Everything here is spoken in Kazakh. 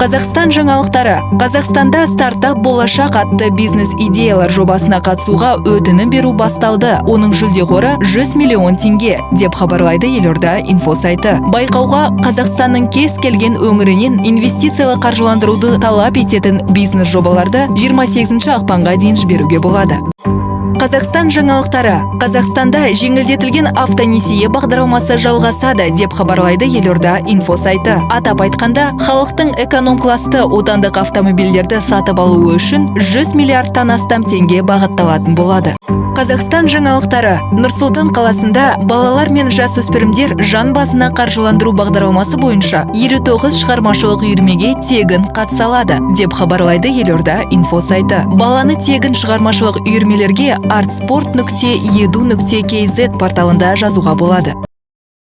Қазақстан жаңалықтары. Қазақстанда стартап болашақ атты бизнес-идеялар жобасына қатысуға өтінім беру басталды. Оның жүлде қоры 100 миллион теңге, деп хабарлайды Елорда инфо сайты. Байқауға Қазақстанның кез келген өңірінен инвестициялық қаржыландыруды талап ететін бизнес жобаларды 28 ақпанға дейін жіберуге болады. Қазақстан жаңалықтары. Қазақстанда жеңілдетілген автонесие бағдарламасы жалғасады, деп хабарлайды Елорда инфо сайты. Атап айтқанда, халықтың эконом-класты отандық автомобильдерді сатып алуы үшін 100 миллиардтан астам теңге бағытталатын болады. Қазақстан жаңалықтары. Нұр-Сұлтан қаласында балалар мен жасөспірімдер жан басына қаржыландыру бағдарламасы бойынша 59 шығармашылық үйірмеге тегін қатыса алады, деп хабарлайды Елорда инфо сайты. Баланы тегін шығармашылық үйірмелерге artsport.edu.kz порталында жазуға болады.